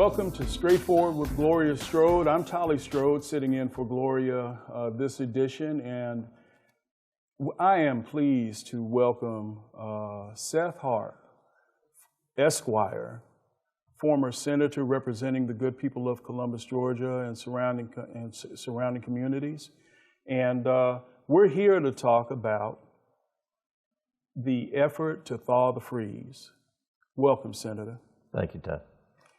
Welcome to Straightforward with Gloria Strode. I'm Tolly Strode, sitting in for Gloria this edition, and I am pleased to welcome Seth Harp, Esquire, former senator representing the good people of Columbus, Georgia, and surrounding communities. And we're here to talk about the effort to thaw the freeze. Welcome, Senator. Thank you, Todd.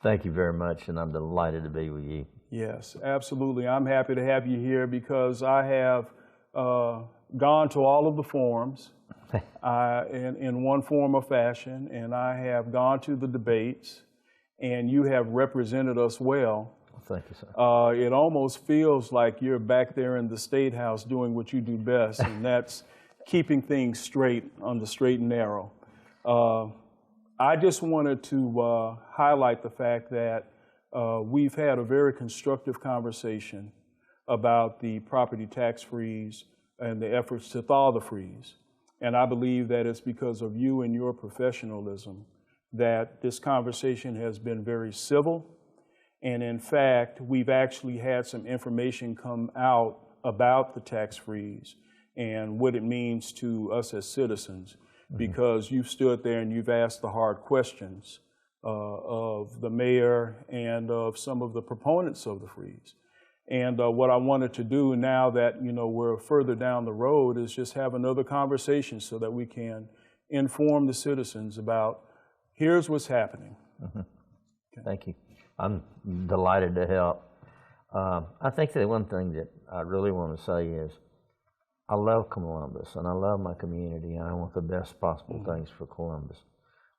Thank you very much, and I'm delighted to be with you. Yes, absolutely. I'm happy to have you here because I have gone to all of the forums in one form or fashion, and I have gone to the debates, and you have represented us well. Thank you, sir. It almost feels like you're back there in the State House doing what you do best, and that's keeping things straight on the straight and narrow. I just wanted to highlight the fact that we've had a very constructive conversation about the property tax freeze and the efforts to thaw the freeze. And I believe that it's because of you and your professionalism that this conversation has been very civil. And in fact, we've actually had some information come out about the tax freeze and what it means to us as citizens. Because you've stood there and you've asked the hard questions of the mayor and of some of the proponents of the freeze. And what I wanted to do now that we're further down the road is just have another conversation so that we can inform the citizens about here's what's happening. Okay. Thank you. I'm delighted to help. I think that one thing that I really want to say is I love Columbus, and I love my community, and I want the best possible things for Columbus.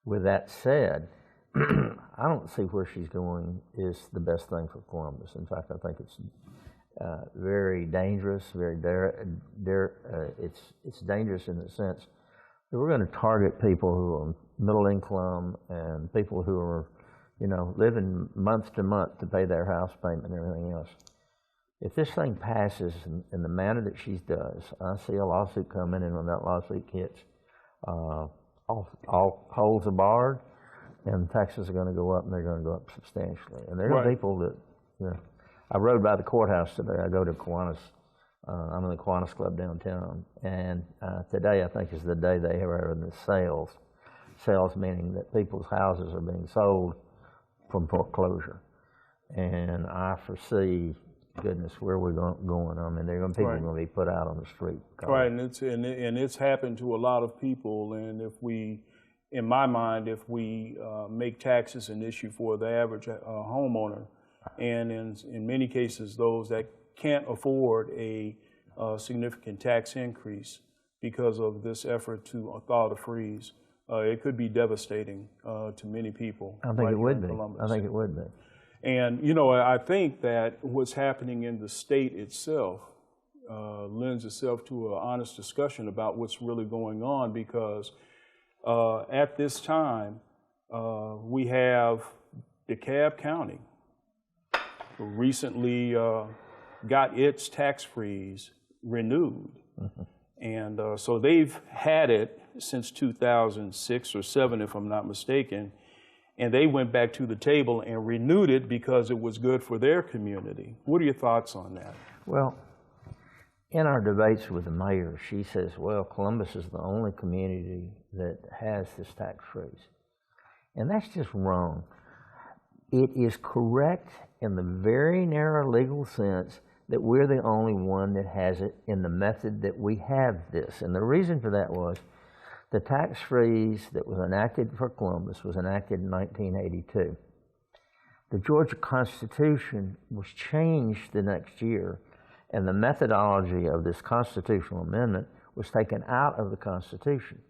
With that said, I don't see where she's going is the best thing for Columbus. In fact, I think it's very dangerous, it's dangerous in the sense that we're going to target people who are middle income and people who are, living month to month to pay their house payment and everything else. If this thing passes in the manner that she does, I see a lawsuit coming, and when that lawsuit hits, all holes are barred, and taxes are going to go up, and they're going to go up substantially. And there are people that, I rode by the courthouse today. I go to Kiwanis. I'm in the Kiwanis Club downtown, and today I think is the day they have the sales. Sales meaning that people's houses are being sold from foreclosure, and I foresee. Goodness, where we're going. I mean, people are going to be put out on the street. Right, and it's happened to a lot of people. And if we, in my mind, if we make taxes an issue for the average homeowner, and in many cases those that can't afford a significant tax increase because of this effort to thaw the freeze, it could be devastating to many people. I think it would be. I think it would be. And, I think that what's happening in the state itself lends itself to an honest discussion about what's really going on because at this time, we have DeKalb County who recently got its tax freeze renewed. And so they've had it since 2006 or 7, if I'm not mistaken. And they went back to the table and renewed it because it was good for their community. What are your thoughts on that? Well, in our debates with the mayor, she says, well, Columbus is the only community that has this tax freeze. And that's just wrong. It is correct in the very narrow legal sense that we're the only one that has it in the method that we have this. And the reason for that was the tax freeze that was enacted for Columbus was enacted in 1982. The Georgia Constitution was changed the next year, and the methodology of this constitutional amendment was taken out of the Constitution.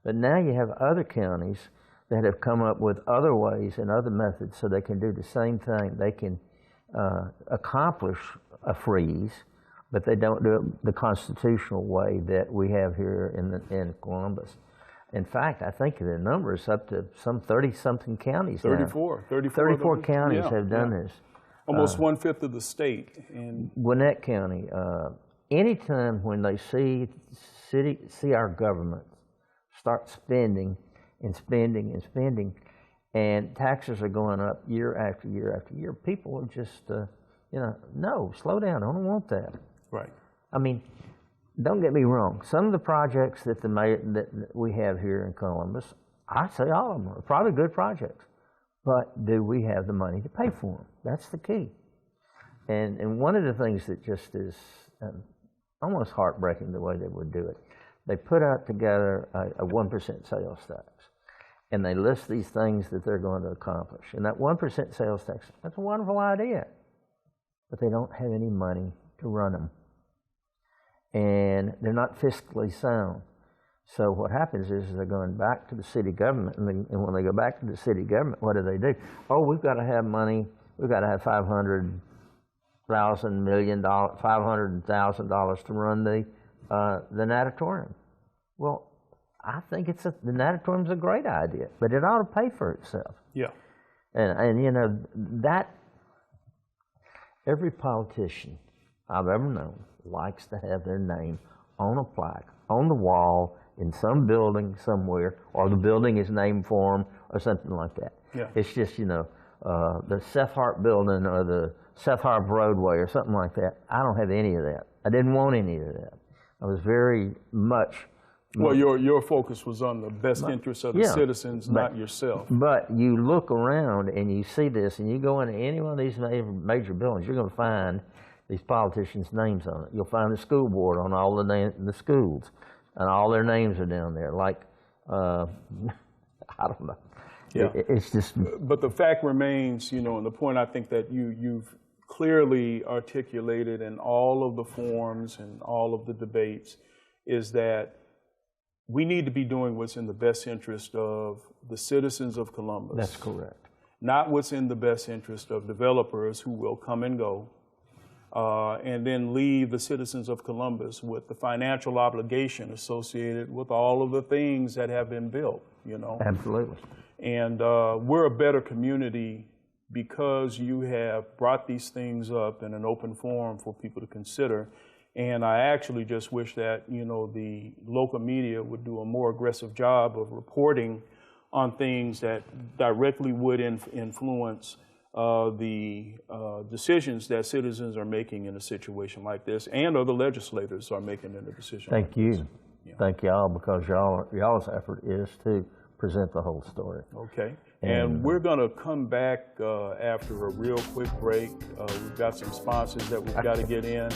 But now you have other counties that have come up with other ways and other methods so they can do the same thing. They can accomplish a freeze, but they don't do it the constitutional way that we have here in Columbus. In fact, I think the number is up to some 30-something counties 34. now. 34 counties have done this. Almost 1/5 of the state. And Gwinnett County. Anytime when they see our government start spending and spending and spending, and taxes are going up year after year after year. People are just, no, slow down. I don't want that. Right. I mean, don't get me wrong. Some of the projects that that we have here in Columbus, I say all of them are probably good projects, but do we have the money to pay for them? That's the key. And one of the things that just is almost heartbreaking the way they would do it, they put out together a 1% sales tax, and they list these things that they're going to accomplish. And that 1% sales tax, that's a wonderful idea, but they don't have any money to run them. And they're not fiscally sound. So what happens is they're going back to the city government, and when they go back to the city government, what do? Oh, we've got to have money. We've got to have $500,000 to run the natatorium. Well, I think the natatorium's a great idea, but it ought to pay for itself. Yeah. And that every politician I've ever known likes to have their name on a plaque, on the wall, in some building somewhere, or the building is named for them, or something like that. Yeah. It's just, the Seth Harp building, or the Seth Harp roadway, or something like that. I don't have any of that. I didn't want any of that. I was very much... Well, your focus was on the best interests of the citizens, not yourself. But you look around and you see this, and you go into any one of these major buildings, you're going to find these politicians' names on it. You'll find the school board on all the schools, and all their names are down there. Like, I don't know. Yeah. It's just... But the fact remains, and the point I think that you've clearly articulated in all of the forums and all of the debates is that we need to be doing what's in the best interest of the citizens of Columbus. That's correct. Not what's in the best interest of developers who will come and go, and then leave the citizens of Columbus with the financial obligation associated with all of the things that have been built, Absolutely. And we're a better community because you have brought these things up in an open forum for people to consider. And I actually just wish that, the local media would do a more aggressive job of reporting on things that directly would influence the decisions that citizens are making in a situation like this, and other legislators are making in a decision Thank like you. this. Yeah. Thank y'all, because y'all's effort is to present the whole story. Okay. And we're going to come back after a real quick break. We've got some sponsors that we've got to get in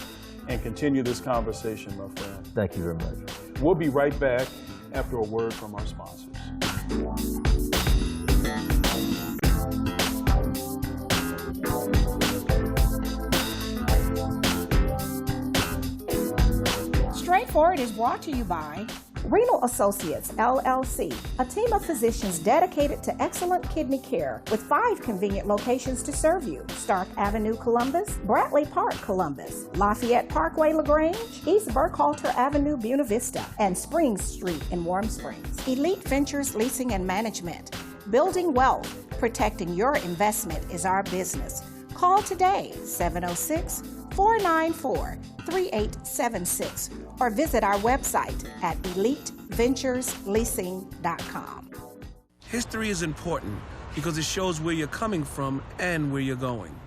and continue this conversation, my friend. Thank you very much. We'll be right back after a word from our sponsors. Straightforward is brought to you by Renal Associates, LLC, a team of physicians dedicated to excellent kidney care with 5 convenient locations to serve you. Stark Avenue, Columbus, Bradley Park, Columbus, Lafayette Parkway, LaGrange, East Burkhalter Avenue, Buena Vista, and Springs Street in Warm Springs. Elite Ventures Leasing and Management. Building wealth, protecting your investment is our business. Call today, 706-494-3876, or visit our website at eliteventuresleasing.com. History is important because it shows where you're coming from and where you're going.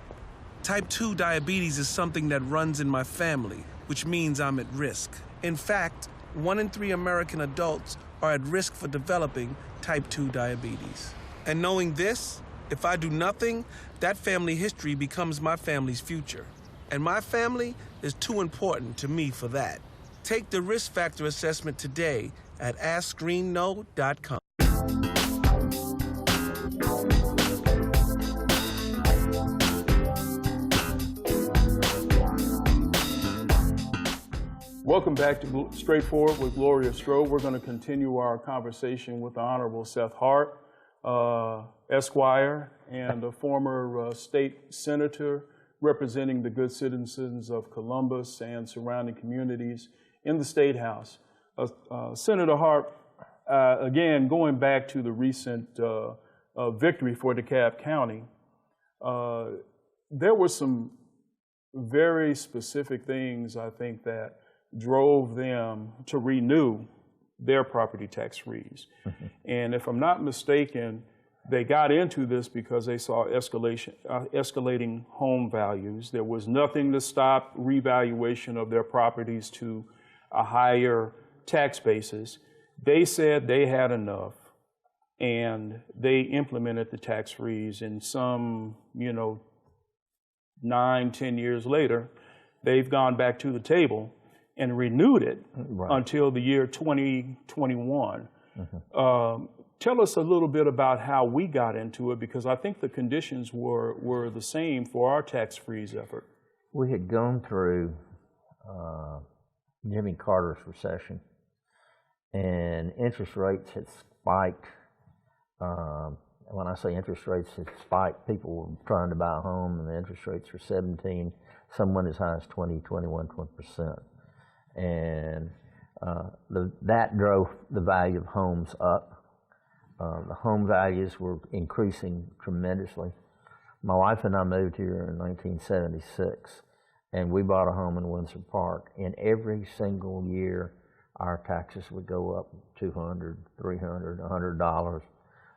Type 2 diabetes is something that runs in my family, which means I'm at risk. In fact, 1 in 3 American adults are at risk for developing type 2 diabetes. And knowing this, if I do nothing, that family history becomes my family's future. And my family is too important to me for that. Take the risk factor assessment today at AskScreenKnow.com. Welcome back to Straightforward with Gloria Strode. We're going to continue our conversation with the Honorable Seth Harp, Esquire, and a former state senator representing the good citizens of Columbus and surrounding communities in the State House. Senator Harp, again, going back to the recent victory for DeKalb County, there were some very specific things, I think, that drove them to renew their property tax freeze. And if I'm not mistaken, They got into this because they saw escalating home values. There was nothing to stop revaluation of their properties to a higher tax basis. They said they had enough, and they implemented the tax freeze. And some, 9-10 years later, they've gone back to the table and renewed it until the year 2021. Tell us a little bit about how we got into it, because I think the conditions were the same for our tax freeze effort. We had gone through Jimmy Carter's recession, and interest rates had spiked. When I say interest rates had spiked, people were trying to buy a home, and the interest rates were 17, some went as high as 20%. And that drove the value of homes up. The home values were increasing tremendously. My wife and I moved here in 1976, and we bought a home in Windsor Park. And every single year, our taxes would go up $200, $300, $100.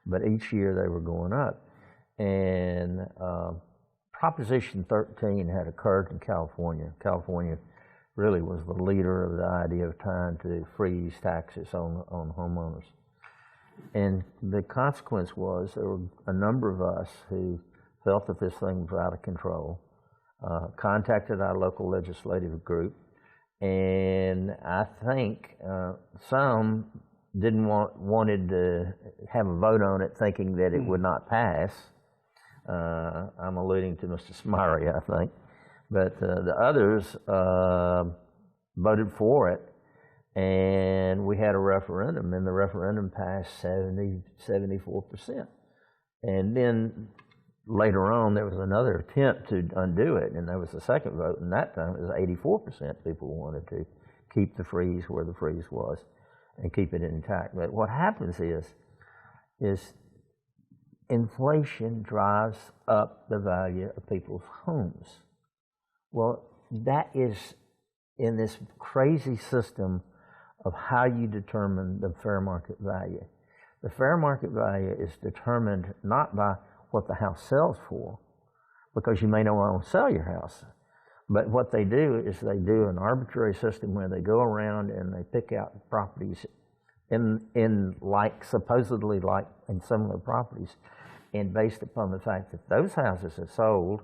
But each year they were going up. And Proposition 13 had occurred in California. California really was the leader of the idea of trying to freeze taxes on homeowners. And the consequence was there were a number of us who felt that this thing was out of control, contacted our local legislative group, and I think some wanted to have a vote on it thinking that it would not pass. I'm alluding to Mr. Smyrie, I think. But the others voted for it, and we had a referendum, and the referendum passed 74%. And then later on, there was another attempt to undo it, and there was a second vote, and that time it was 84% people wanted to keep the freeze where the freeze was and keep it intact. But what happens is inflation drives up the value of people's homes. Well, that is in this crazy system of how you determine the fair market value. The fair market value is determined not by what the house sells for, because you may not want to sell your house. But what they do is they do an arbitrary system where they go around and they pick out properties in like, supposedly like in similar properties, and based upon the fact that those houses have sold,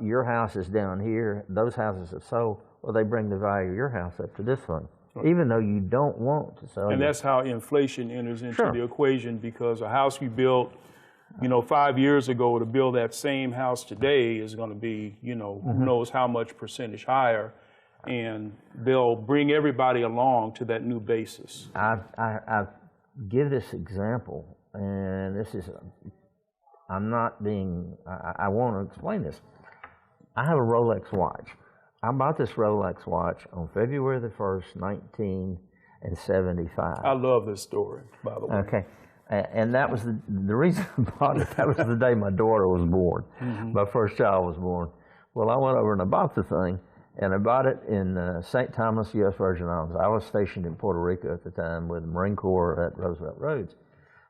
your house is down here, those houses have sold, well, they bring the value of your house up to this one, even though you don't want to sell it. And that's how inflation enters into the equation, because a house you built 5 years ago, to build that same house today is going to be, who knows how much percentage higher, and they'll bring everybody along to that new basis. I give this example, and this is, I'm not being, I want to explain this. I have a Rolex watch. I bought this Rolex watch on February the 1st, 1975. I love this story, by the way. Okay. And that was the reason I bought it. That was the day my daughter was born. My first child was born. Well, I went over and I bought the thing, and I bought it in St. Thomas, U.S. Virgin Islands. I was stationed in Puerto Rico at the time with the Marine Corps at Roosevelt Roads.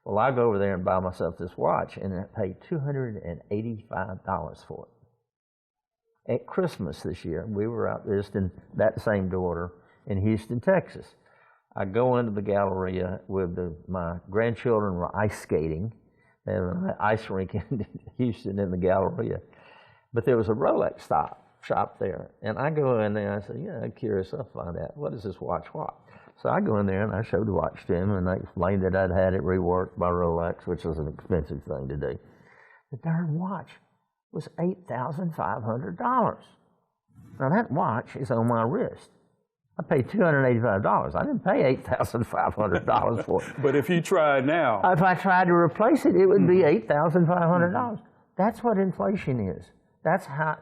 Well, I go over there and buy myself this watch, and I paid $285 for it. At Christmas this year, we were out visiting that same daughter in Houston, Texas. I go into the Galleria with my grandchildren were ice skating. They had an ice rink in Houston in the Galleria. But there was a Rolex shop there. And I go in there and I said, I'm curious, I'll find out, what does this watch what? So I go in there and I showed the watch to him, and I explained that I'd had it reworked by Rolex, which was an expensive thing to do. The darn watch was $8,500. Now that watch is on my wrist. I paid $285. I didn't pay $8,500 for it. But if you tried now. If I tried to replace it, it would be $8,500. That's what inflation is. That's how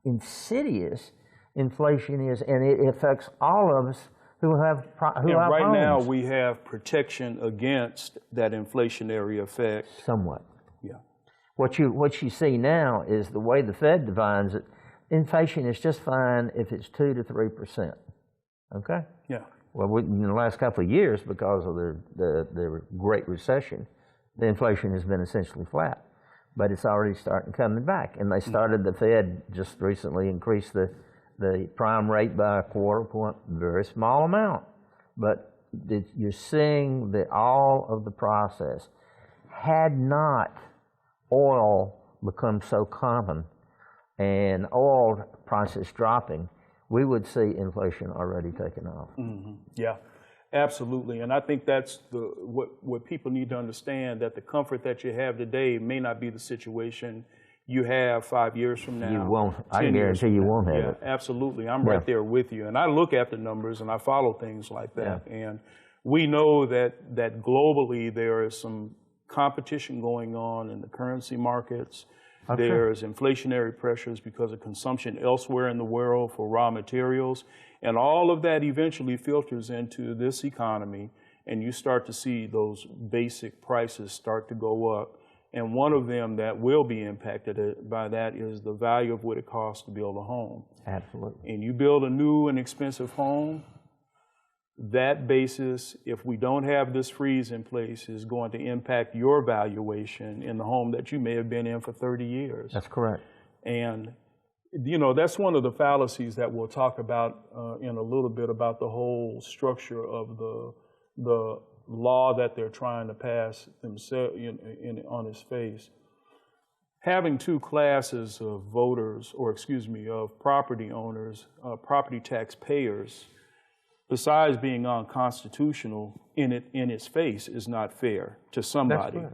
insidious inflation is, and it affects all of us who have and right homes. Now we have protection against that inflationary effect. Somewhat. Yeah. What you see now is the way the Fed defines it. Inflation is just fine if it's 2 to 3%. Okay. Yeah. Well, in the last couple of years, because of the Great Recession, the inflation has been essentially flat. But it's already starting coming back. And they started, the Fed just recently increased the prime rate by a quarter point, very small amount. But you're seeing that all of the process, had not oil become so common and oil prices dropping, we would see inflation already taking off. Mm-hmm. Yeah, absolutely. And I think that's what people need to understand, that the comfort that you have today may not be the situation you have 5 years from now. You won't. I can guarantee you won't have it. Absolutely. I'm right there with you. And I look at the numbers and I follow things like that. Yeah. And we know that globally there is some competition going on in the currency markets. There's inflationary pressures because of consumption elsewhere in the world for raw materials. And all of that eventually filters into this economy, and you start to see those basic prices start to go up. And one of them that will be impacted by that is the value of what it costs to build a home. Absolutely. And you build a new and expensive home, that basis, if we don't have this freeze in place, is going to impact your valuation in the home that you may have been in for 30 years. That's correct. And, you know, that's one of the fallacies that we'll talk about in a little bit, about the whole structure of the law that they're trying to pass themselves on its face. Having two classes of voters, or excuse me, of property owners, property tax payers, besides being unconstitutional in its face, is not fair to somebody. Right.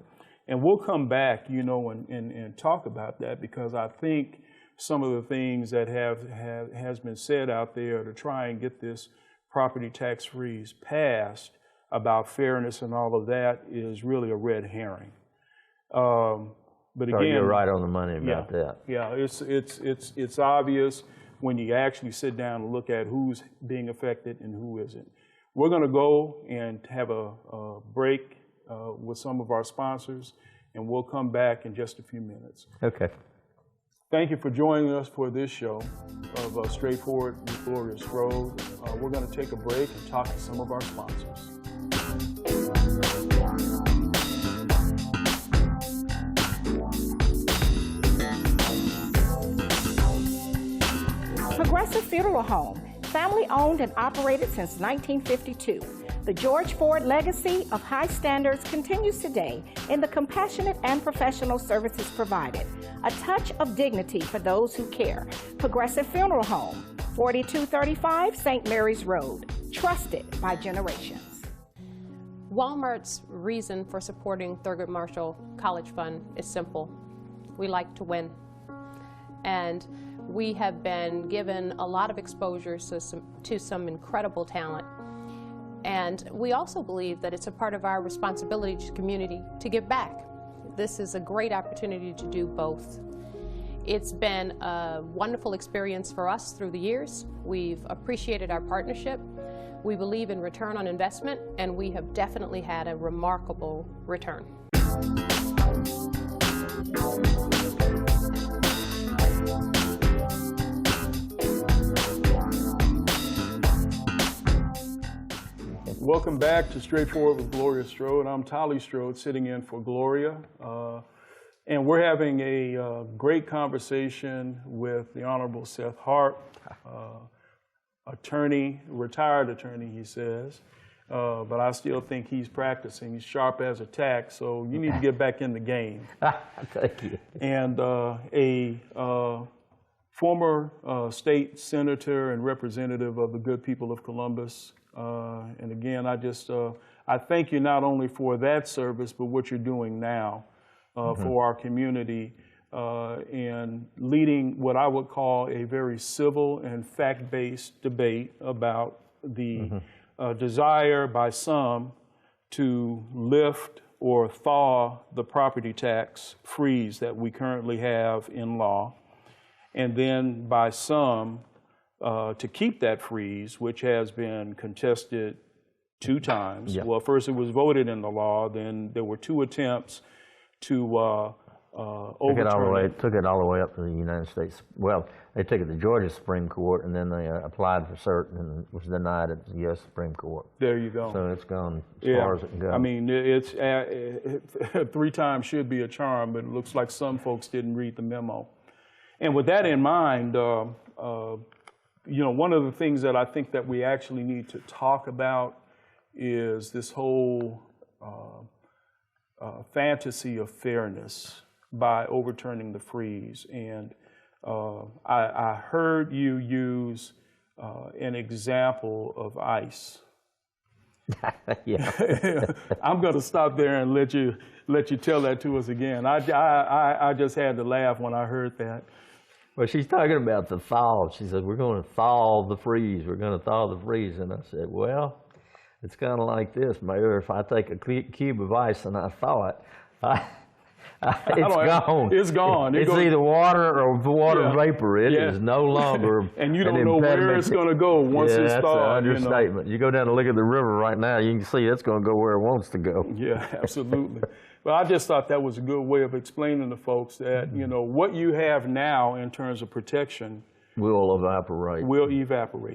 And we'll come back, you know, and talk about that, because I think some of the things that has been said out there to try and get this property tax freeze passed about fairness and all of that is really a red herring. But again, you're right on the money about that. Yeah, it's obvious when you actually sit down and look at who's being affected and who isn't. We're going to go and have a break with some of our sponsors, and we'll come back in just a few minutes. Okay. Thank you for joining us for this show of Straightforward with Gloria Strode. We're going to take a break and talk to some of our sponsors. Progressive Funeral Home, family owned and operated since 1952. The George Ford legacy of high standards continues today in the compassionate and professional services provided. A touch of dignity for those who care. Progressive Funeral Home, 4235 St. Mary's Road, trusted by generations. Walmart's reason for supporting Thurgood Marshall College Fund is simple. We like to win. And we have been given a lot of exposure to some incredible talent. And we also believe that it's a part of our responsibility to the community to give back. This is a great opportunity to do both. It's been a wonderful experience for us through the years. We've appreciated our partnership. We believe in return on investment, and we have definitely had a remarkable return. Welcome back to Straightforward with Gloria Strode. I'm Tolly Strode, sitting in for Gloria. And we're having a great conversation with the Honorable Seth Harp, attorney, retired attorney, he says. But I still think he's practicing. He's sharp as a tack, so you need to get back in the game. Thank you. And a former state senator and representative of the good people of Columbus. And again, I thank you not only for that service, but what you're doing now for our community and leading what I would call a very civil and fact-based debate about the desire by some to lift or thaw the property tax freeze that we currently have in law, and then by some to keep that freeze, which has been contested 2 times. Yep. Well, first it was voted in the law, then there were 2 attempts to Took it all the way up to the United States. Well, they took it to Georgia Supreme Court, and then they applied for cert and was denied at the U.S. Supreme Court. There you go. So it's gone as far as it can go. I mean, it's 3 times should be a charm, but it looks like some folks didn't read the memo. And with that in mind, you know, one of the things that I think that we actually need to talk about is this whole fantasy of fairness by overturning the freeze. And I heard you use an example of ICE. Yeah. I'm going to stop there and let you tell that to us again. I just had to laugh when I heard that. Well, she's talking about the thaw. She said, we're going to thaw the freeze. We're going to thaw the freeze. And I said, well, it's kind of like this, Mayor. If I take a cube of ice and I thaw it, it's gone. It's gone. It's either water or water vapor. It is no longer and you don't know where it's going to go once it's thawed. That's an understatement. You go down and look at the river right now, you can see it's going to go where it wants to go. Yeah, absolutely. But I just thought that was a good way of explaining to folks that, you know, what you have now in terms of protection will evaporate.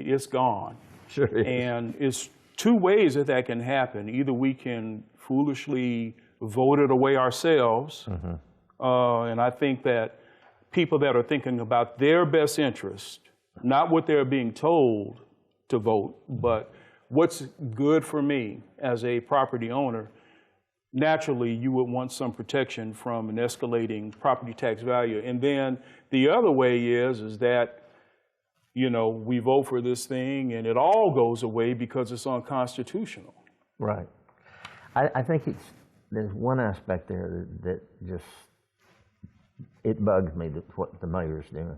It's gone. Sure is. And it's 2 ways that can happen. Either we can foolishly vote it away ourselves, and I think that people that are thinking about their best interest, not what they're being told to vote, but what's good for me as a property owner, naturally you would want some protection from an escalating property tax value. And then the other way is that, you know, we vote for this thing and it all goes away because it's unconstitutional. Right. I think there's one aspect there that just, it bugs me, that what the mayor's doing.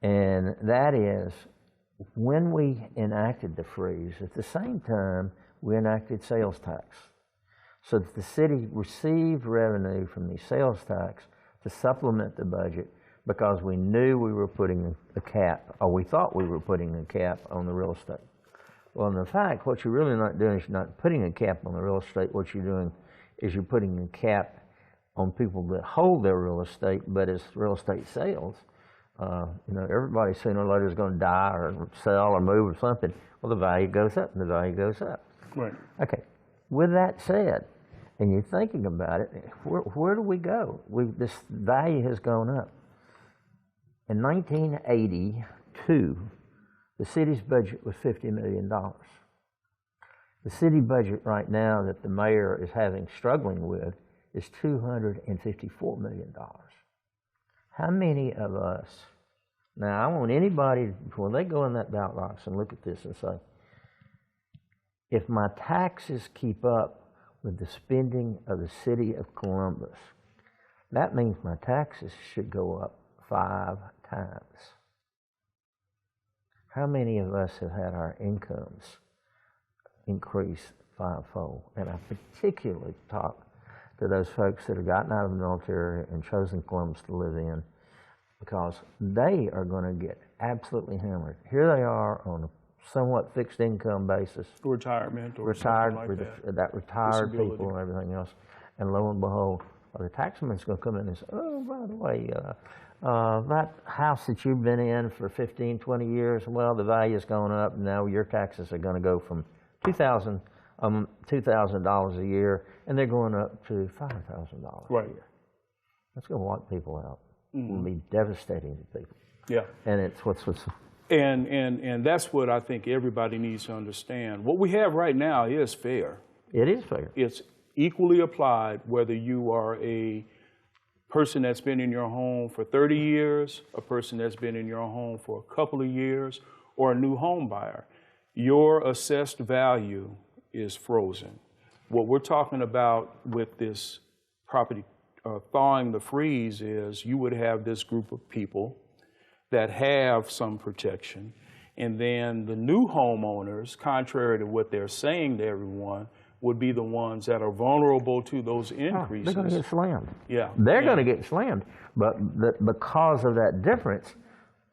And that is, when we enacted the freeze, at the same time, we enacted sales tax. So that the city received revenue from the sales tax to supplement the budget, because we knew we were putting a cap, or we thought we were putting a cap on the real estate. Well, in fact, what you're really not doing is you're not putting a cap on the real estate. What you're doing is you're putting a cap on people that hold their real estate, but it's real estate sales. You know, everybody sooner or later is going to die or sell or move or something. Well, the value goes up and the value goes up. Right. Okay. With that said, and you're thinking about it, where do we go? This value has gone up. In 1982, the city's budget was $50 million. The city budget right now that the mayor is struggling with is $254 million. How many of us, now I want anybody, when they go in that ballot box and look at this and say, if my taxes keep up with the spending of the city of Columbus, that means my taxes should go up 5 times. How many of us have had our incomes increase 5-fold? And I particularly talk to those folks that have gotten out of the military and chosen Columbus to live in, because they are going to get absolutely hammered. Here they are on a somewhat fixed income basis. Retirement or retired something like that retired people and everything else. And lo and behold, the taxman's going to come in and say, oh, by the way, that house that you've been in for 15, 20 years, well, the value's gone up, and now your taxes are going to go from $2,000 a year, and they're going up to $5,000 a year. That's going to wipe people out. It will be devastating to people. Yeah. And it's what's And that's what I think everybody needs to understand. What we have right now is fair. It is fair. It's equally applied whether you are a person that's been in your home for 30 years, a person that's been in your home for a couple of years, or a new home buyer. Your assessed value is frozen. What we're talking about with this property thawing the freeze is you would have this group of people that have some protection, and then the new homeowners, contrary to what they're saying to everyone, would be the ones that are vulnerable to those increases. They're going to get slammed. Yeah. They're going to get slammed. But because of that difference,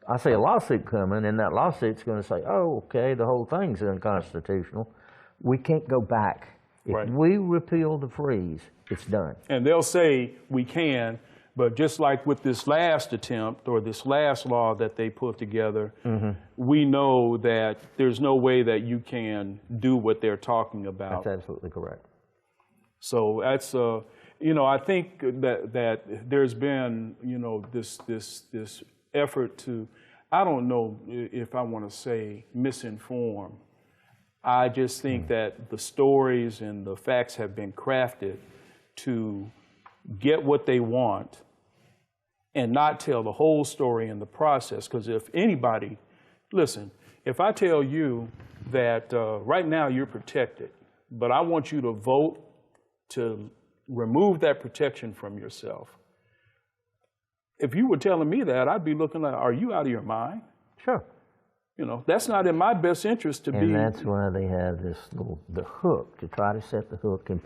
I see a lawsuit coming, and that lawsuit's going to say, oh, okay, the whole thing's unconstitutional. We can't go back. If we repeal the freeze, it's done. And they'll say we can, But just like with this last attempt or this last law that they put together, we know that there's no way that you can do what they're talking about. That's absolutely correct. So that's, you know, I think that there's been, you know, this effort to, I don't know if I want to say misinform. I just think that the stories and the facts have been crafted to get what they want and not tell the whole story in the process. Because if anybody, listen, if I tell you that right now you're protected, but I want you to vote to remove that protection from yourself, if you were telling me that, I'd be looking like, are you out of your mind? Sure. You know, that's not in my best interest to be. And that's why they have this the hook, to try to set the hook in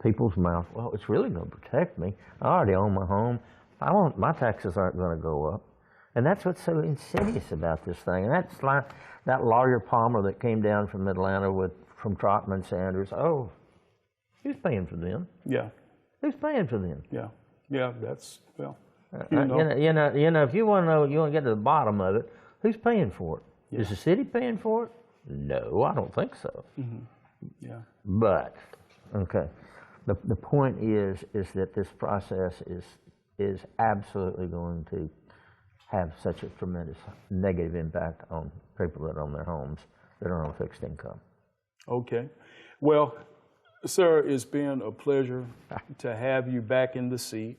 people's mouth. Well, it's really going to protect me. I already own my home. My taxes aren't going to go up. And that's what's so insidious about this thing. And that's like that lawyer Palmer that came down from Atlanta from Trotman Sanders. Oh, who's paying for them? Yeah. Who's paying for them? Yeah. Yeah, that's, well. You know, if you want to know, you want to get to the bottom of it, who's paying for it? Yeah. Is the city paying for it? No, I don't think so. Yeah. But, okay, the point is that this process is absolutely going to have such a tremendous negative impact on people that own their homes that are on fixed income. Okay. Well, sir, it's been a pleasure to have you back in the seat.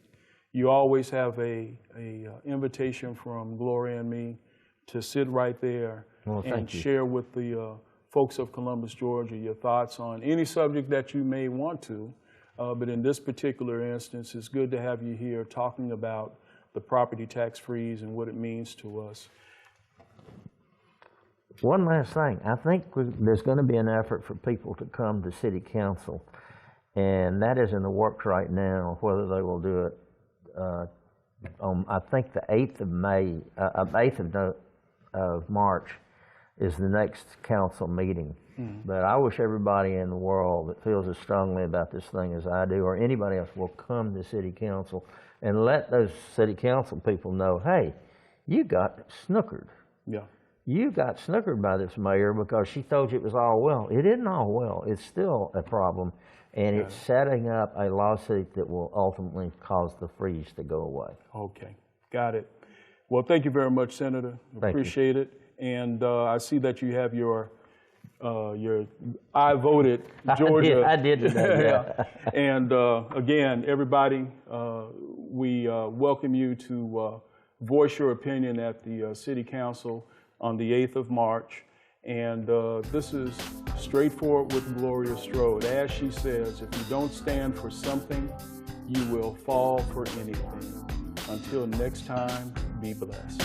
You always have a invitation from Gloria and me to sit right there and share with the folks of Columbus, Georgia, your thoughts on any subject that you may want to. But in this particular instance, it's good to have you here talking about the property tax freeze and what it means to us. One last thing. I think there's going to be an effort for people to come to City Council, and that is in the works right now, whether they will do it on, I think, the 8th of May, 8th of March is the next council meeting. But I wish everybody in the world that feels as strongly about this thing as I do, or anybody else, will come to City Council and let those City Council people know, hey, you got snookered. Yeah. You got snookered by this mayor because she told you it was all well. It isn't all well. It's still a problem, and it's setting up a lawsuit that will ultimately cause the freeze to go away. Okay, got it. Well, thank you very much, Senator. Appreciate it. And I see that you have your I voted Georgia. I did today, yeah. And again, everybody, we welcome you to voice your opinion at the City Council on the 8th of March. And this is Straightforward with Gloria Strode. As she says, if you don't stand for something, you will fall for anything. Until next time, be blessed.